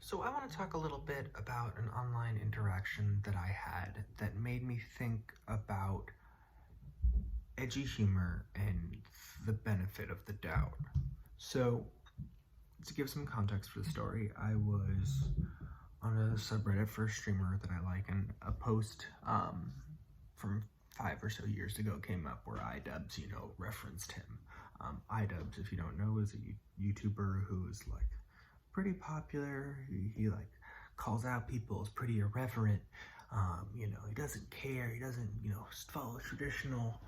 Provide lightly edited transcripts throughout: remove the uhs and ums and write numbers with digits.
So I want to talk a little bit about an online interaction that I had that made me think about edgy humor and the benefit of the doubt. So to give some context for the story, I was on a subreddit for a streamer that I like, and a post from 5 or so years ago came up where iDubbbz, referenced him. iDubbbz, if you don't know, is a YouTuber who is like pretty popular. He like calls out people, is pretty irreverent. He doesn't care. He doesn't, follow traditional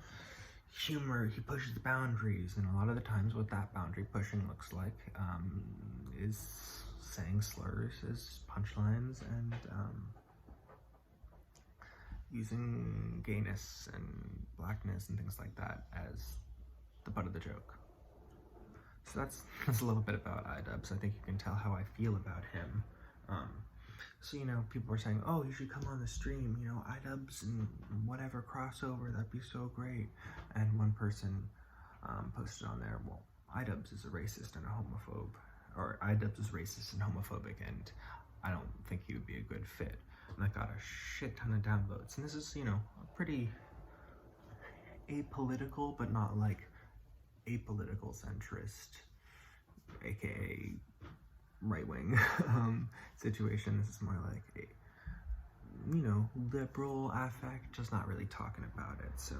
humor. He pushes the boundaries, and a lot of the times what that boundary pushing looks like is saying slurs as punchlines and using gayness and blackness and things like that as the butt of the joke. So that's a little bit about iDubbbz. I think you can tell how I feel about him. So people were saying, oh, you should come on the stream, iDubbbz and whatever crossover, that'd be so great. And one person posted on there, well, iDubbbz is a racist and a homophobe, or iDubbbz is racist and homophobic, and I don't think he would be a good fit. And that got a shit ton of downvotes. And this is, a pretty apolitical, but not like apolitical centrist, aka right-wing situation. This is more like a liberal affect, just not really talking about it. So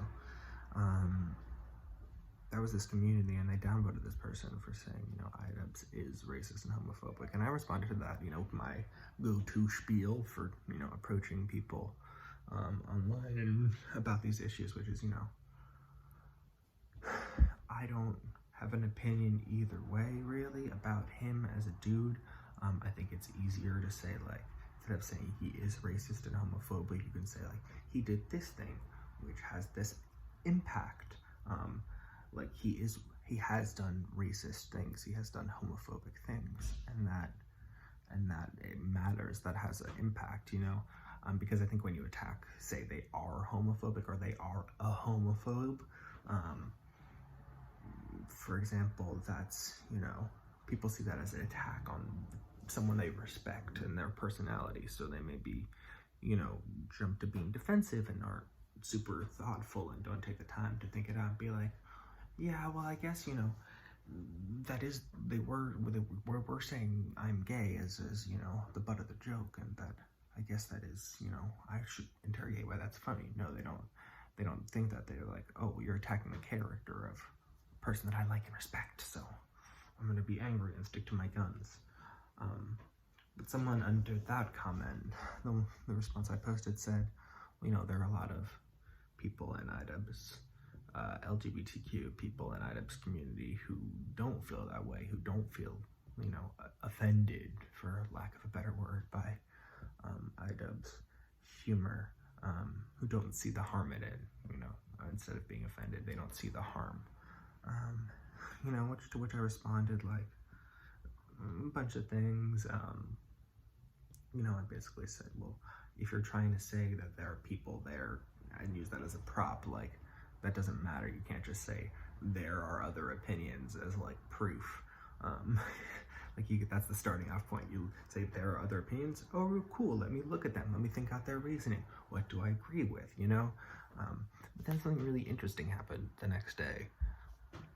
that was this community, and they downvoted this person for saying iDubbbz is racist and homophobic, and I responded to that with my go-to spiel for approaching people online and about these issues, which is I don't have an opinion either way, really, about him as a dude. I think it's easier to say, like, instead of saying he is racist and homophobic, you can say, like, he did this thing, which has this impact. Like, he has done racist things, he has done homophobic things, and that it matters, that has an impact, because I think when you attack, say they are homophobic or they are a homophobe, for example, that's, people see that as an attack on someone they respect and their personality, so they may be, jump to being defensive and aren't super thoughtful and don't take the time to think it out and be like, yeah, well, I guess, that is, we're saying I'm gay as the butt of the joke, and that, I guess that is, I should interrogate why that's funny. No, they don't think that. They're like, oh, you're attacking the character of person that I like and respect, so I'm gonna be angry and stick to my guns. But someone under that comment, the response I posted said, well, there are a lot of people in iDubbbz, LGBTQ people in iDubbbz community who don't feel that way, who don't feel, offended, for lack of a better word, by iDubbbz humor, who don't see the harm in it, instead of being offended, they don't see the harm. To which I responded, like, a bunch of things. I basically said, well, if you're trying to say that there are people there and use that as a prop, like, that doesn't matter. You can't just say there are other opinions as, like, proof. That's the starting off point. You say there are other opinions. Oh, cool. Let me look at them. Let me think out their reasoning. What do I agree with, But then something really interesting happened the next day.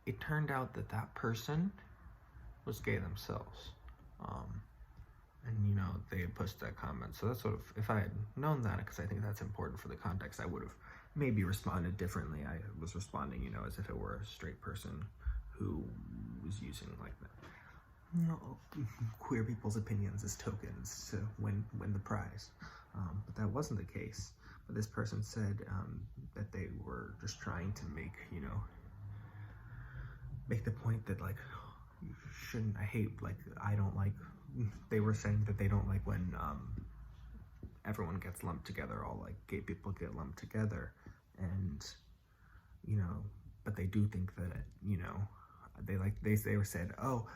It turned out that that person was gay themselves. And, they had posted that comment. So that's sort of, if I had known that, because I think that's important for the context, I would have maybe responded differently. I was responding, as if it were a straight person who was using, like, queer people's opinions as tokens to win the prize. But that wasn't the case. But this person said that they were just trying to make the point that, like, you shouldn't, they were saying that they don't like when everyone gets lumped together, all, like, gay people get lumped together, and, but they do think that, they said, oh,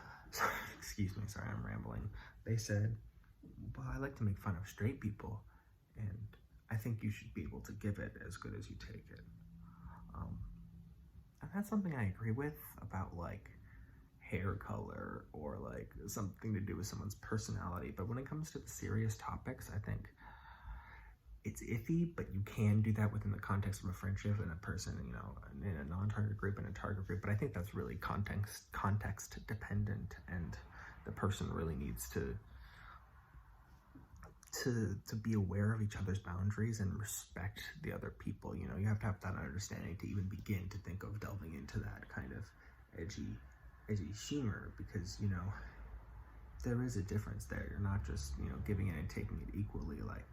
excuse me, sorry, I'm rambling. They said, well, I like to make fun of straight people, and I think you should be able to give it as good as you take it. And that's something I agree with about, like, hair color or like something to do with someone's personality. But when it comes to the serious topics, I think it's iffy, but you can do that within the context of a friendship and a person, you know, in a non-target group and a target group. But I think that's really context dependent, and the person really needs to be aware of each other's boundaries and respect the other people. You know, you have to have that understanding to even begin to think of delving into that kind of edgy humor, because, you know, there is a difference there. You're not just, you know, giving it and taking it equally. Like,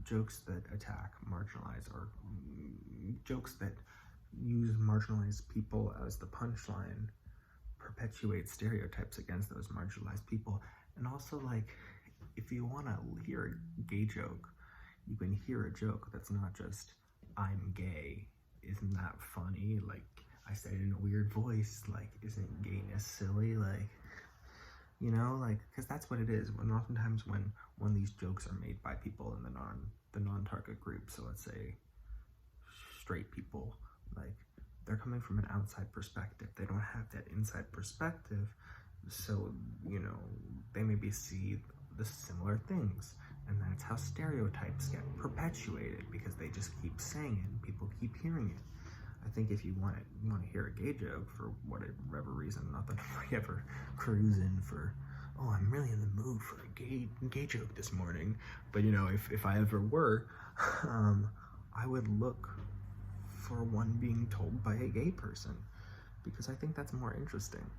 jokes that attack, marginalize, or jokes that use marginalized people as the punchline perpetuate stereotypes against those marginalized people. And also, like, if you want to hear a gay joke, you can hear a joke that's not just, I'm gay, isn't that funny? Like, I said it in a weird voice, like, isn't gayness silly? Like, you know, like, because that's what it is. When oftentimes when these jokes are made by people in the non-target group, so let's say straight people, like, they're coming from an outside perspective. They don't have that inside perspective, so, you know, they maybe see the similar things, and that's how stereotypes get perpetuated, because they just keep saying it and people keep hearing it. I think if you want to hear a gay joke for whatever reason, not that I ever cruise in for, oh, I'm really in the mood for a gay joke this morning, but, you know, if I ever were, I would look for one being told by a gay person, because I think that's more interesting.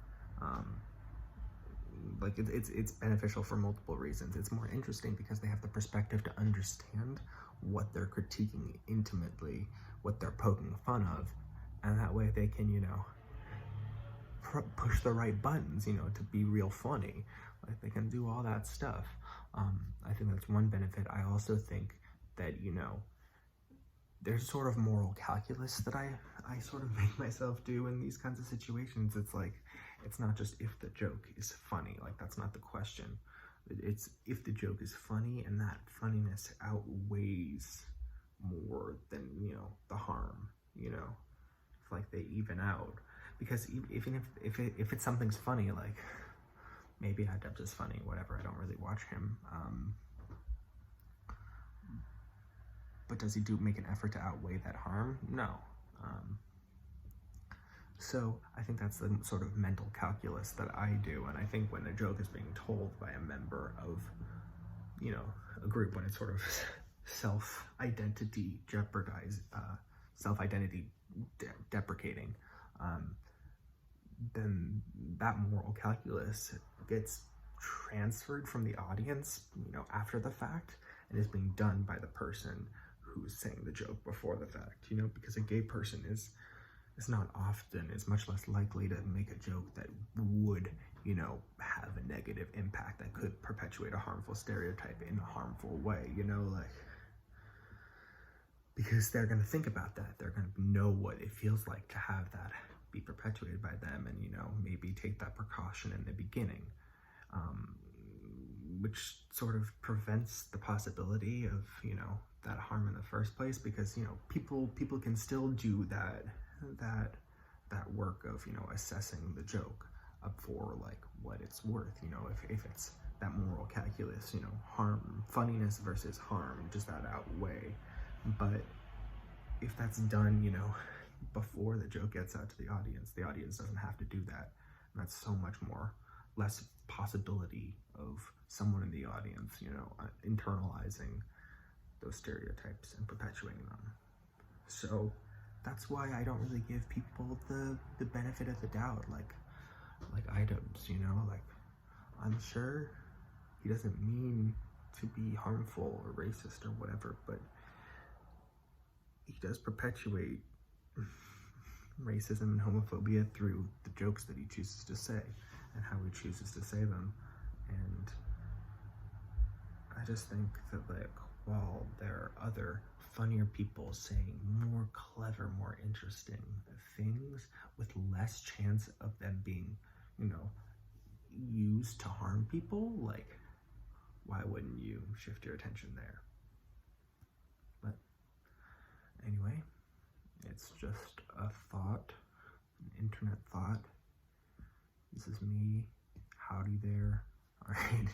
Like, it's beneficial for multiple reasons. It's more interesting because they have the perspective to understand what they're critiquing intimately, what they're poking fun of, and that way they can, you know, push the right buttons, you know, to be real funny. Like, they can do all that stuff. I think that's one benefit. I also think that, you know, there's sort of moral calculus that I sort of make myself do in these kinds of situations. It's like, it's not just if the joke is funny, like, that's not the question. It's if the joke is funny and that funniness outweighs more than, you know, the harm, you know, it's like they even out. Because even if it's something's funny, like, maybe Adept is funny, whatever, I don't really watch him, but does he make an effort to outweigh that harm? No. So I think that's the sort of mental calculus that I do, and I think when a joke is being told by a member of, you know, a group, when it's sort of self-identity deprecating, then that moral calculus gets transferred from the audience, you know, after the fact, and is being done by the person who's saying the joke before the fact, you know, because a gay person is not often, is much less likely to make a joke that would, you know, have a negative impact that could perpetuate a harmful stereotype in a harmful way, you know, like, because they're going to think about that. They're going to know what it feels like to have that be perpetuated by them, and, you know, maybe take that precaution in the beginning, which sort of prevents the possibility of, you know, that harm in the first place, because, you know, people can still do that work of, you know, assessing the joke up for, like, what it's worth, you know, if it's that moral calculus, you know, funniness versus harm, does that outweigh? But if that's done, you know, before the joke gets out to the audience doesn't have to do that, and that's so much less possibility of someone in the audience, you know, internalizing those stereotypes and perpetuating them. So that's why I don't really give people the benefit of the doubt, like Items, you know, like, I'm sure he doesn't mean to be harmful or racist or whatever, but he does perpetuate racism and homophobia through the jokes that he chooses to say and how he chooses to say them. And I just think that, like, while there are other funnier people saying more clever, more interesting things with less chance of them being, you know, used to harm people, like, why wouldn't you shift your attention there? But anyway, it's just a thought, an internet thought, This is me. Howdy there. All right.